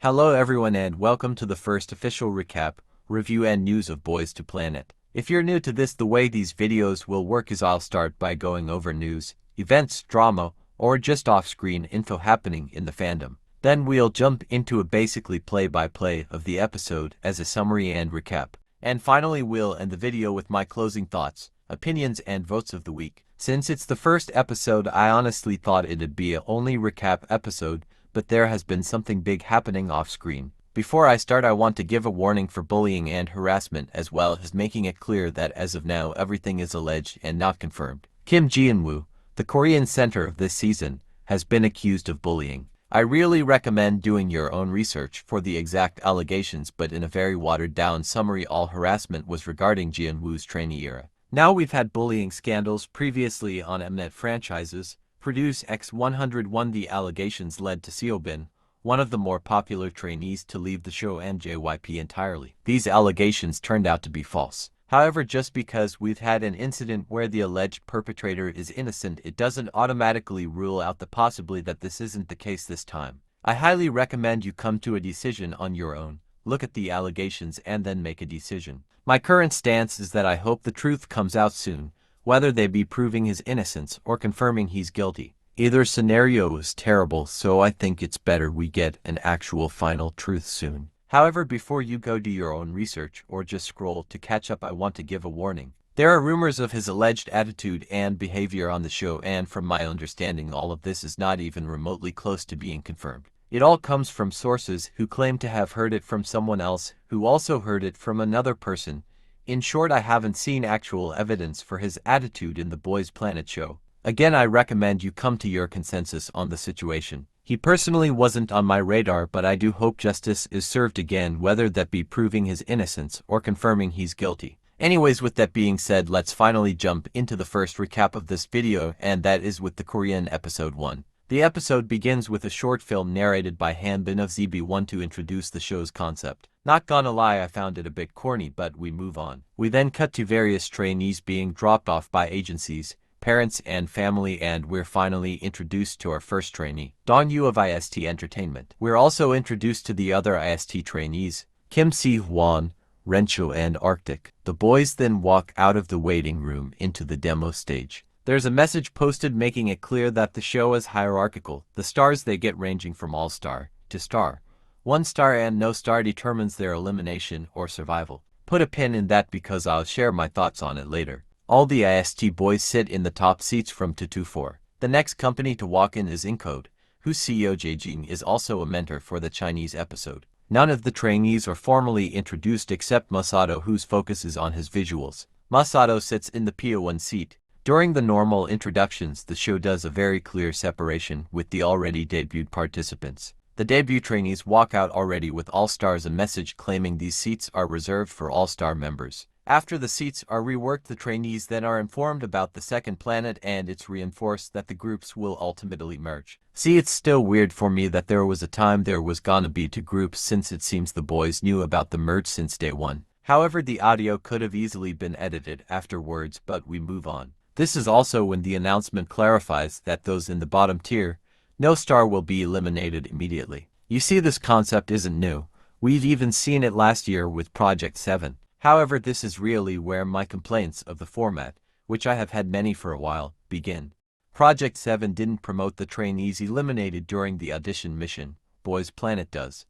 Hello everyone and welcome to the first official recap, review and news of Boys to Planet. If you're new to this, the way these videos will work is I'll start by going over news, events, drama, or just off-screen info happening in the fandom. Then we'll jump into a basically play-by-play of the episode as a summary and recap. And finally we'll end the video with my closing thoughts, opinions and votes of the week. Since it's the first episode, I honestly thought it'd be a only recap episode, but there has been something big happening off-screen. Before I start, I want to give a warning for bullying and harassment, as well as making it clear that as of now everything is alleged and not confirmed. Kim Ji-woo, the Korean center of this season, has been accused of bullying. I really recommend doing your own research for the exact allegations, but in a very watered-down summary, all harassment was regarding Ji-woo's trainee era. Now we've had bullying scandals previously on Mnet franchises. Produce X101. The allegations led to Haobin, one of the more popular trainees, to leave the show and JYP entirely. These allegations turned out to be false. However, just because we've had an incident where the alleged perpetrator is innocent, it doesn't automatically rule out the possibility that this isn't the case this time. I highly recommend you come to a decision on your own, look at the allegations and then make a decision. My current stance is that I hope the truth comes out soon, whether they be proving his innocence or confirming he's guilty. Either scenario is terrible, so I think it's better we get an actual final truth soon. However, before you go do your own research or just scroll to catch up, I want to give a warning. There are rumors of his alleged attitude and behavior on the show, and from my understanding all of this is not even remotely close to being confirmed. It all comes from sources who claim to have heard it from someone else who also heard it from another person. In short, I haven't seen actual evidence for his attitude in the Boys Planet show. Again, I recommend you come to your consensus on the situation. He personally wasn't on my radar, but I do hope justice is served again, whether that be proving his innocence or confirming he's guilty. Anyways, with that being said, let's finally jump into the first recap of this video, and that is with the Korean episode 1. The episode begins with a short film narrated by Hanbin of ZB1 to introduce the show's concept. Not gonna lie, I found it a bit corny, but we move on. We then cut to various trainees being dropped off by agencies, parents and family, and we're finally introduced to our first trainee, Dong-yu of IST Entertainment. We're also introduced to the other IST trainees, Kim Si-hwan, Rencho and Arctic. The boys then walk out of the waiting room into the demo stage. There's a message posted making it clear that the show is hierarchical. The stars they get ranging from all-star to star. 1 star and no star determines their elimination or survival. Put a pin in that because I'll share my thoughts on it later. All the IST boys sit in the top seats from 2 to 4. The next company to walk in is Encode, whose CEO Jaejoong is also a mentor for the Chinese episode. None of the trainees are formally introduced except Masato, whose focus is on his visuals. Masato sits in the P1 seat. During the normal introductions, the show does a very clear separation with the already debuted participants. The debut trainees walk out already with all-stars, a message claiming these seats are reserved for all-star members. After the seats are reworked, the trainees then are informed about the second planet, and it's reinforced that the groups will ultimately merge. See, it's still weird for me that there was a time there was gonna be 2 groups, since it seems the boys knew about the merge since day 1. However, the audio could have easily been edited afterwards, but we move on. This is also when the announcement clarifies that those in the bottom tier, no star, will be eliminated immediately. You see, this concept isn't new. We've even seen it last year with Project 7. However, this is really where my complaints of the format, which I have had many for a while, begin. Project 7 didn't promote the trainees eliminated during the audition mission. Boys Planet does.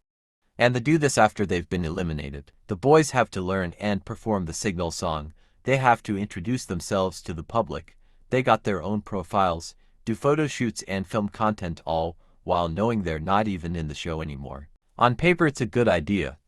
And they do this after they've been eliminated. The boys have to learn and perform the signal song. They have to introduce themselves to the public. They got their own profiles, do photo shoots and film content, all while knowing they're not even in the show anymore. On paper, it's a good idea.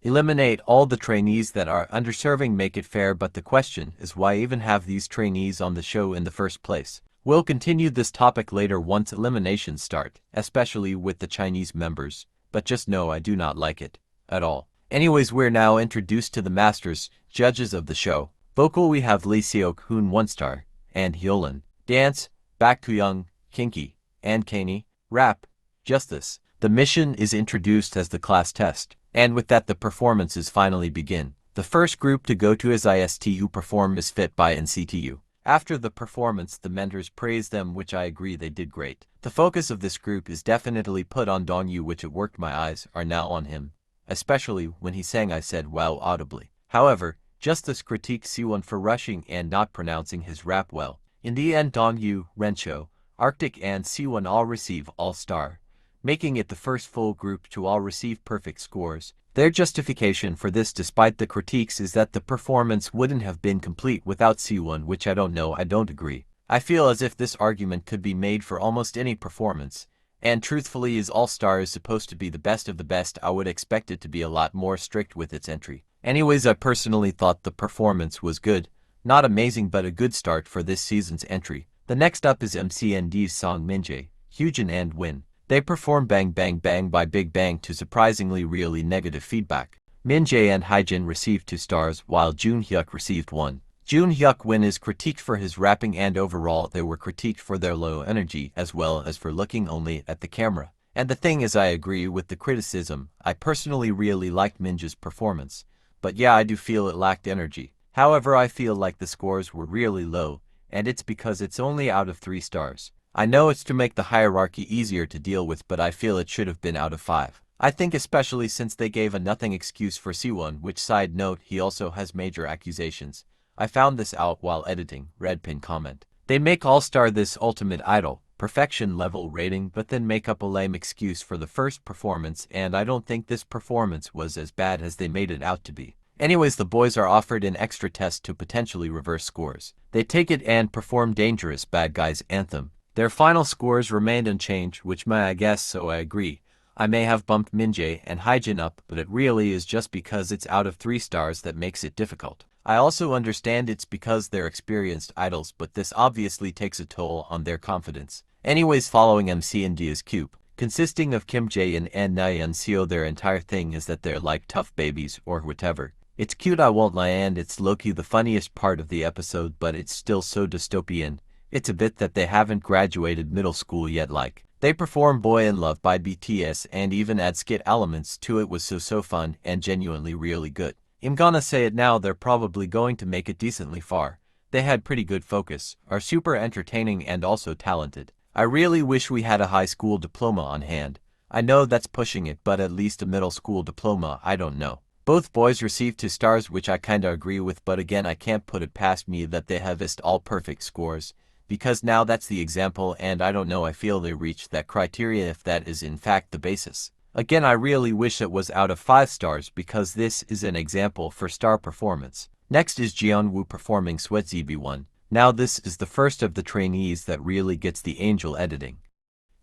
Eliminate all the trainees that are underserving, make it fair, but the question is why even have these trainees on the show in the first place? We'll continue this topic later once eliminations start, especially with the Chinese members, but just know I do not like it at all. Anyways, we're now introduced to the masters, judges of the show. Vocal, we have Lee Seok-hoon 1 star, and Hyolan. Dance, Baek Koo-young, Kinky, and Kanye. Rap, Justice. The mission is introduced as the class test, and with that the performances finally begin. The first group to go to is IST, who perform Misfit by NCTU. After the performance, the mentors praised them, which I agree they did great. The focus of this group is definitely put on Dongyu, which it worked. My eyes are now on him. Especially when he sang I said wow audibly. However, Justice critiqued C1 for rushing and not pronouncing his rap well. In the end, Dongyu, Rencho, Arctic and C1 all receive all-star, making it the first full group to all receive perfect scores. Their justification for this, despite the critiques, is that the performance wouldn't have been complete without C1, which I don't agree. I feel as if this argument could be made for almost any performance, and truthfully, as All-Star is supposed to be the best of the best, I would expect it to be a lot more strict with its entry. Anyways, I personally thought the performance was good. Not amazing, but a good start for this season's entry. The next up is MCND's song Minjae, Yooyeon and Win. They perform Bang Bang Bang by Big Bang to surprisingly really negative feedback. Minjae and Haejin received 2 stars, while Junhyuk received 1. Junhyuk Win is critiqued for his rapping, and overall they were critiqued for their low energy as well as for looking only at the camera. And the thing is, I agree with the criticism. I personally really liked Minjae's performance. But yeah, I do feel it lacked energy. However, I feel like the scores were really low, and it's because it's only out of 3 stars. I know it's to make the hierarchy easier to deal with, but I feel it should have been out of 5. I think especially since they gave a nothing excuse for C1, which, side note, he also has major accusations. I found this out while editing. Redpin comment. They make All-Star this ultimate idol, perfection level rating, but then make up a lame excuse for the first performance, and I don't think this performance was as bad as they made it out to be. Anyways, the boys are offered an extra test to potentially reverse scores. They take it and perform Dangerous Bad Guys Anthem. Their final scores remained unchanged, which may I guess, so I agree. I may have bumped Minjae and Haejin up, but it really is just because it's out of 3 stars that makes it difficult. I also understand it's because they're experienced idols, but this obviously takes a toll on their confidence. Anyways, following MC India's cube, consisting of Kim Jaehyun and Nayeon Seo, their entire thing is that they're like tough babies or whatever. It's cute, I won't lie, and it's low-key the funniest part of the episode, but it's still so dystopian. It's a bit that they haven't graduated middle school yet. Like, they perform Boy in Love by BTS and even add skit elements to it. Was so fun and genuinely really good. I'm gonna say it now, they're probably going to make it decently far. They had pretty good focus, are super entertaining and also talented. I really wish we had a high school diploma on hand. I know that's pushing it, but at least a middle school diploma, I don't know. Both boys received 2 stars, which I kinda agree with, but again, I can't put it past me that they have all perfect scores. Because now that's the example, and I don't know, I feel they reached that criteria if that is in fact the basis. Again, I really wish it was out of 5 stars because this is an example for star performance. Next is Jeonwoo performing Sweat ZB1. Now this is the first of the trainees that really gets the angel editing.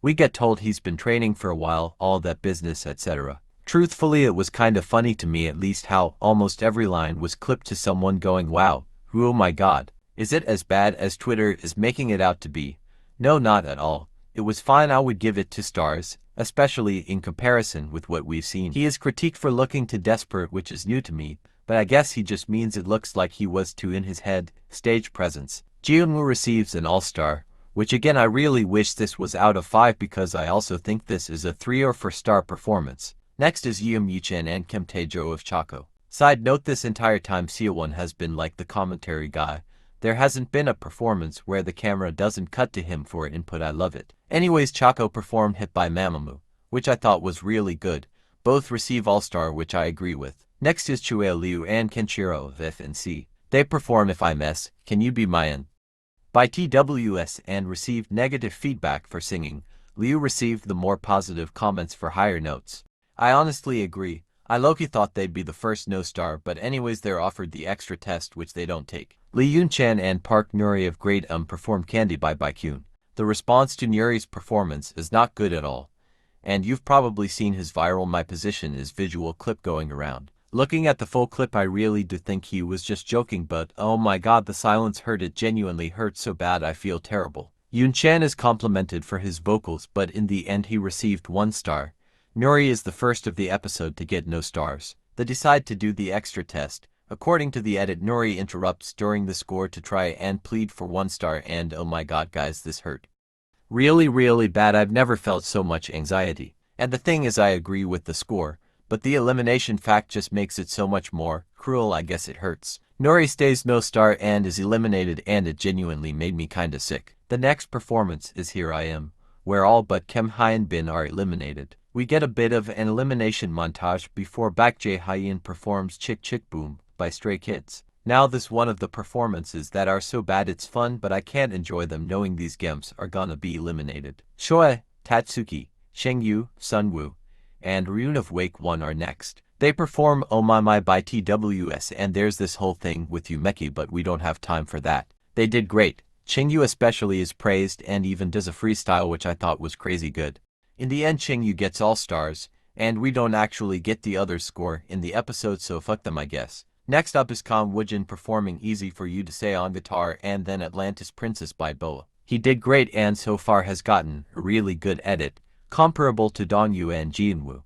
We get told he's been training for a while, all that business, etc. Truthfully, it was kind of funny to me at least how almost every line was clipped to someone going wow, oh my god. Is it as bad as Twitter is making it out to be? No, not at all. It was fine. I would give it 2 stars, especially in comparison with what we've seen. He is critiqued for looking too desperate, which is new to me, but I guess he just means it looks like he was too in his head. Stage presence. Jeonwoo receives an all-star, which again I really wish this was out of 5 because I also think this is a 3 or 4 star performance. Next is Yooyeon and Kim Taejo of Chaco. Side note, this entire time C1 has been like the commentary guy. There hasn't been a performance where the camera doesn't cut to him for input. I love it. Anyways, Chaco performed Hit by Mamamoo, which I thought was really good. Both receive all-star, which I agree with. Next is Chuu Liu and Kenshiro of FNC. They perform If I Mess, Can You Be Mine? By TWS and received negative feedback for singing. Liu received the more positive comments for higher notes. I honestly agree. I low-key thought they'd be the first no star, but anyways, they're offered the extra test, which they don't take. Lee Yoon-chan and Park Nuri of Grade performed Candy by Baekhyun. The response to Nuri's performance is not good at all. And you've probably seen his viral My Position Is visual clip going around. Looking at the full clip, I really do think he was just joking, but oh my god, the silence hurt. It genuinely hurt so bad I feel terrible. Yoon-chan is complimented for his vocals, but in the end he received 1 star. Nuri is the first of the episode to get no stars. They decide to do the extra test. According to the edit, Nuri interrupts during the score to try and plead for 1 star, and oh my god guys, this hurt. Really bad. I've never felt so much anxiety. And the thing is, I agree with the score, but the elimination fact just makes it so much more cruel. I guess it hurts. Nori stays no star and is eliminated, and it genuinely made me kinda sick. The next performance is Here I Am, where all but Hanbin are eliminated. We get a bit of an elimination montage before back Jaehyun performs Chick Chick Boom by Stray Kids. Now this one of the performances that are so bad it's fun, but I can't enjoy them knowing these gemps are gonna be eliminated. Shoei, Tatsuki, Xinyu, Sunwoo, and Ryun of Wake 1 are next. They perform Oh My My by TWS, and there's this whole thing with Yumeki, but we don't have time for that. They did great. Xinyu especially is praised and even does a freestyle which I thought was crazy good. In the end Xinyu gets all stars, and we don't actually get the other score in the episode, so fuck them I guess. Next up is Kang Woojin performing Easy for You to Say on guitar, and then Atlantis Princess by Boa. He did great and so far has gotten a really good edit, comparable to Dongyu and Jianwoo.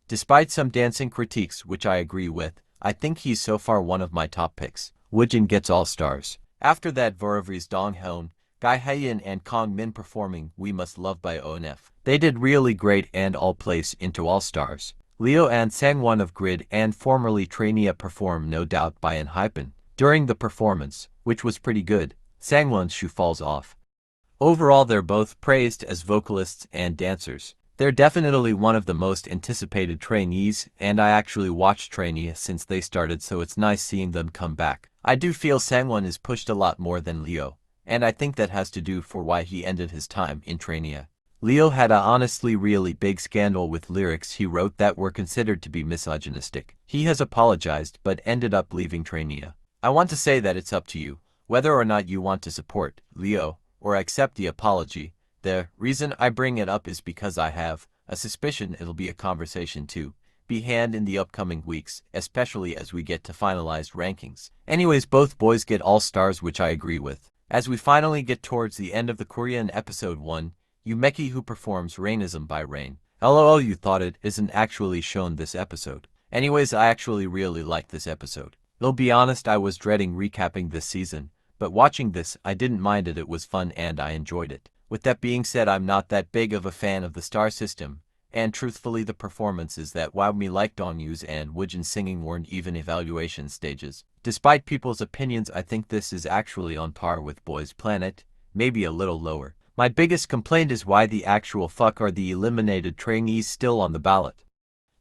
Despite some dancing critiques which I agree with, I think he's so far one of my top picks. Woojin gets all stars. After that Vorovri's Dong Hyun, Jaehyun and Kang Min performing We Must Love by ONF. They did really great and all place into all stars. Leo and Sangwon of Grid and formerly Trainee perform No Doubt by Hanbin. During the performance, which was pretty good, Sangwon's shoe falls off. Overall they're both praised as vocalists and dancers. They're definitely one of the most anticipated trainees, and I actually watched Trainee since they started, so it's nice seeing them come back. I do feel Sangwon is pushed a lot more than Leo, and I think that has to do for why he ended his time in Trainee. Leo had a honestly really big scandal with lyrics he wrote that were considered to be misogynistic. He has apologized but ended up leaving Trainee. I want to say that it's up to you, whether or not you want to support Leo or accept the apology. The reason I bring it up is because I have a suspicion it'll be a conversation to be had in the upcoming weeks, especially as we get to finalized rankings. Anyways, both boys get all stars, which I agree with. As we finally get towards the end of the Korean episode 1, Yumeki who performs Rainism by Rain. LOL, you thought it isn't actually shown this episode. Anyways, I actually really like this episode. I'll be honest, I was dreading recapping this season, but watching this I didn't mind it. It was fun and I enjoyed it. With that being said, I'm not that big of a fan of the star system, and truthfully the performances that wowed me like Dongyu's and Woojin's singing weren't even evaluation stages. Despite people's opinions, I think this is actually on par with Boys Planet, maybe a little lower. My biggest complaint is why the actual fuck are the eliminated trainees still on the ballot?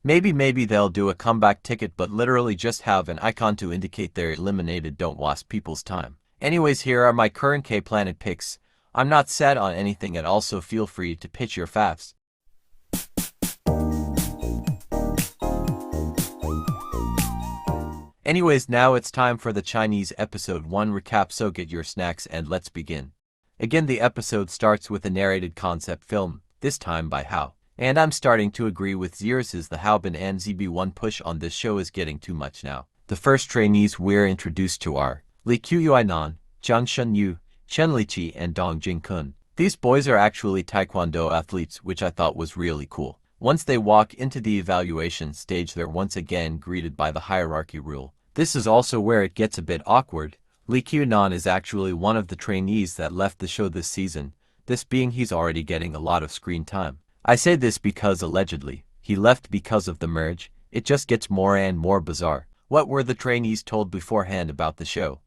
Maybe they'll do a comeback ticket, but literally just have an icon to indicate they're eliminated. Don't waste people's time. Anyways, here are my current K-Planet picks. I'm not sad on anything at all, so feel free to pitch your faves. Anyways, now it's time for the Chinese episode 1 recap, so get your snacks and let's begin. Again, the episode starts with a narrated concept film, this time by Hao. And I'm starting to agree with ZEROBASEONE. The Haobin and ZB1 push on this show is getting too much now. The first trainees we're introduced to are Lee Kyuinan, Zhang Shunyu, Chen Liqi, and Dong Jingkun. These boys are actually Taekwondo athletes, which I thought was really cool. Once they walk into the evaluation stage, they're once again greeted by the hierarchy rule. This is also where it gets a bit awkward. Lee Kyuinan is actually one of the trainees that left the show this season, this being he's already getting a lot of screen time. I say this because allegedly, he left because of the merge. It just gets more and more bizarre. What were the trainees told beforehand about the show?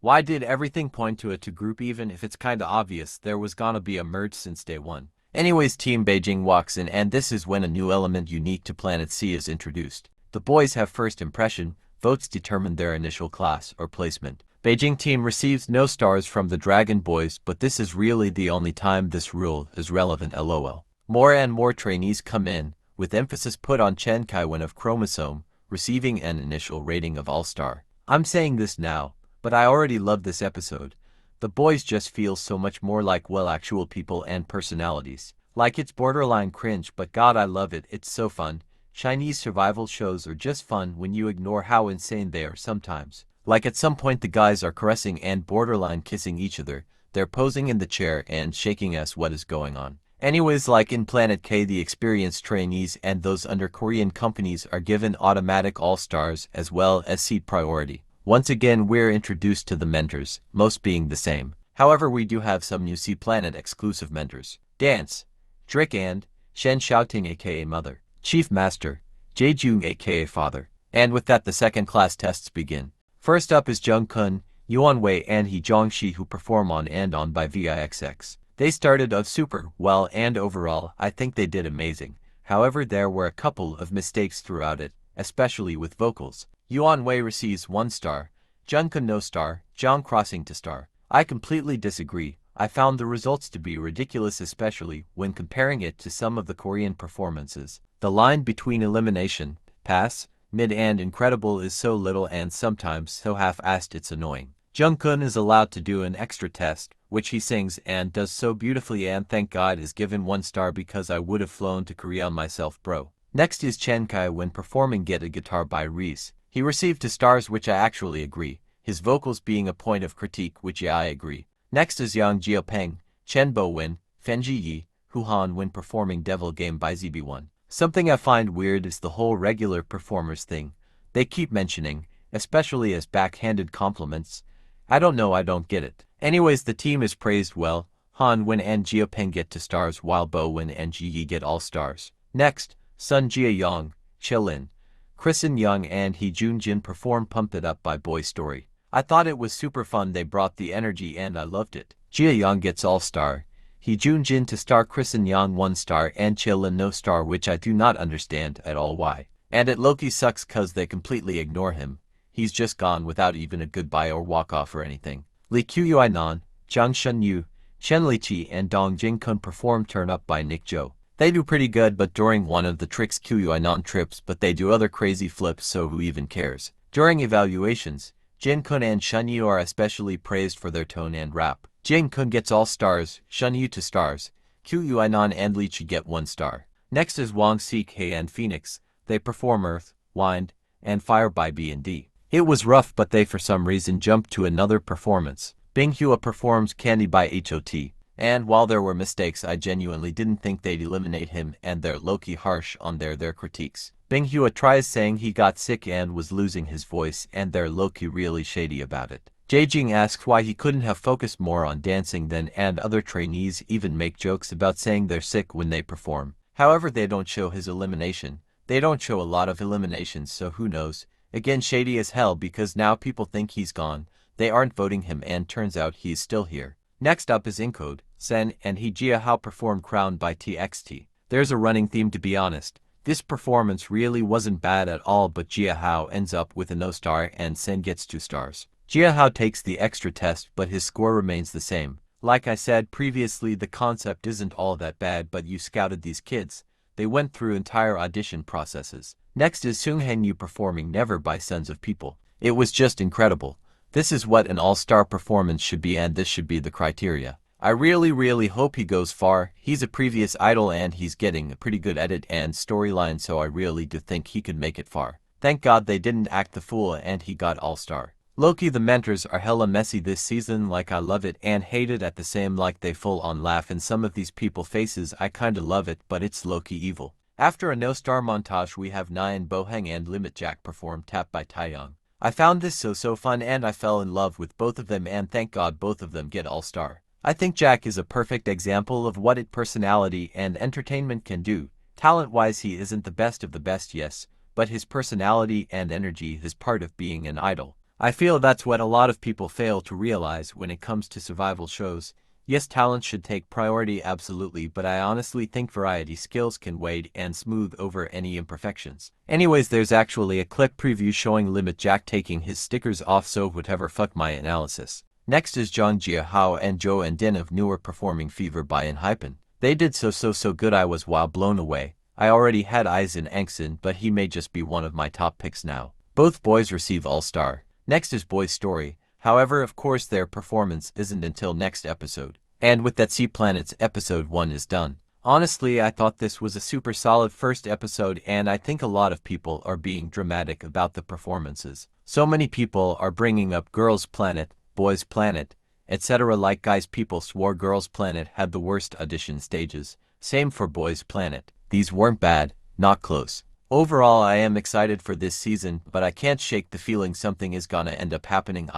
Why did everything point to a two-group even if it's kinda obvious there was gonna be a merge since day one? Anyways, Team Beijing walks in, and this is when a new element unique to Planet C is introduced. The boys have first impression, votes determine their initial class or placement. Beijing team receives no stars from the Dragon Boys, but this is really the only time this rule is relevant. LOL. More and more trainees come in, with emphasis put on Chen Kaiwen of Chromosome, receiving an initial rating of All-Star. I'm saying this now, but I already love this episode. The boys just feel so much more like, well, actual people and personalities. Like it's borderline cringe, but God, I love it. It's so fun. Chinese survival shows are just fun when you ignore how insane they are sometimes. Like at some point the guys are caressing and borderline kissing each other. They're posing in the chair and shaking us. What is going on? Anyways, like in Planet K, the experienced trainees and those under Korean companies are given automatic all-stars as well as seat priority. Once again, we're introduced to the mentors, most being the same. However, we do have some new C-Planet exclusive mentors. Dance, Drick and Shen Xiaoting aka Mother, Chief Master, Jaejoong aka Father. And with that, the second class tests begin. First up is Jungkook, Yeonwei and Hee Jongshi, who perform on and on by VIXX. They started off super well and overall I think they did amazing. However, there were a couple of mistakes throughout it, especially with vocals. Yeonwei receives 1 star, Jungkook no star, Jong crossing to star. I completely disagree. I found the results to be ridiculous, especially when comparing it to some of the Korean performances. The line between elimination, pass, mid and incredible is so little and sometimes so half-assed it's annoying. Jungkook is allowed to do an extra test, which he sings and does so beautifully, and thank God is given 1 star because I would have flown to Korea myself, bro. Next is Chen Kai when performing Get a Guitar by RIIZE. He received 2 stars, which I actually agree. His vocals being a point of critique, which yeah I agree. Next is Yang Jiopeng, Chen Bo Win, Fenji Yi, Huhan when performing Devil Game by ZB1. Something I find weird is the whole regular performers thing they keep mentioning, especially as backhanded compliments. I don't know, I don't get it. Anyways, the team is praised well. Han Win and Jiopeng get 2 stars while Bo Win and Ji Yi get all stars. Next, Sun Jaehyun, Chilin, Kristen Young and Hee Jun perform Pump It Up by Boy Story. I thought it was super fun, they brought the energy and I loved it. Jaehyun gets all star, Hee Jun 2 star, Kristen Young 1 star and Chilin no star, which I do not understand at all why. And it low-key sucks cause they completely ignore him. He's just gone without even a goodbye or walk-off or anything. Lee Kyuinan, Jang Xinyu, Chen Liqi and Dong Jingkun perform Turn Up by Nick Jo. They do pretty good, but during one of the tricks Kyuinan trips, but they do other crazy flips, so who even cares. During evaluations, Jingkun and Xinyu are especially praised for their tone and rap. Jingkun gets all stars, Xinyu 2 stars, Kyuinan and Liqi get 1 star. Next is Wang CK and Phoenix. They perform Earth, Wind, and Fire by B&D. It was rough, but they for some reason jumped to another performance. Binghua performs Candy by HOT, and while there were mistakes I genuinely didn't think they'd eliminate him, and they're low-key harsh on their critiques. Binghua tries saying he got sick and was losing his voice, and they're low-key really shady about it. Jaejoong asks why he couldn't have focused more on dancing then, and other trainees even make jokes about saying they're sick when they perform. However, they don't show his elimination. They don't show a lot of eliminations, so who knows. Again, shady as hell because now people think he's gone. They aren't voting him and turns out he's still here. Next up is Encode, Sen and Jaehyun Hao perform Crown by TXT. There's a running theme, to be honest. This performance really wasn't bad at all, but Jaehyun Hao ends up with a no star and Sen gets 2 stars. Jaehyun Hao takes the extra test, but his score remains the same. Like I said previously, the concept isn't all that bad, but you scouted these kids. They went through entire audition processes. Next is Xinyu performing Never by Sons of People. It was just incredible. This is what an all-star performance should be, and this should be the criteria. I really hope he goes far. He's a previous idol and he's getting a pretty good edit and storyline, so I really do think he could make it far. Thank God they didn't act the fool and he got all-star. Loki, the mentors are hella messy this season, like I love it and hate it at the same, like they full on laugh in some of these people faces. I kinda love it, but it's low-key evil. After a no-star montage we have Nyan Boheng and Limit Jack perform Tap by Taeyong. I found this so fun and I fell in love with both of them, and thank God both of them get all-star. I think Jack is a perfect example of what personality and entertainment can do. Talent-wise he isn't the best of the best, yes, but his personality and energy is part of being an idol. I feel that's what a lot of people fail to realize when it comes to survival shows. Yes, talent should take priority, absolutely, but I honestly think variety skills can weigh and smooth over any imperfections. Anyways, there's actually a clip preview showing Limit Jack taking his stickers off, so whatever, fuck my analysis. Next is Jang Hao and Jo and Din of Newer performing Fever by Hanbin. They did so good, I was blown away. I already had eyes in Angson, but he may just be one of my top picks now. Both boys receive all-star. Next is Boy Story. However, of course their performance isn't until next episode. And with that, See Planet's episode 1 is done. Honestly, I thought this was a super solid first episode, and I think a lot of people are being dramatic about the performances. So many people are bringing up Girls Planet, Boys Planet, etc. Like, guys, people swore Girls Planet had the worst audition stages. Same for Boys Planet. These weren't bad, not close. Overall, I am excited for this season, but I can't shake the feeling something is gonna end up happening.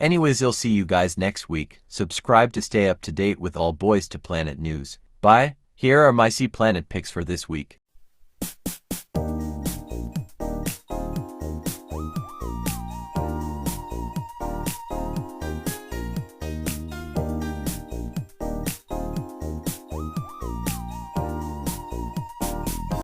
Anyways, I'll see you guys next week. Subscribe to stay up to date with all Boys to Planet news. Bye. Here are my See Planet picks for this week.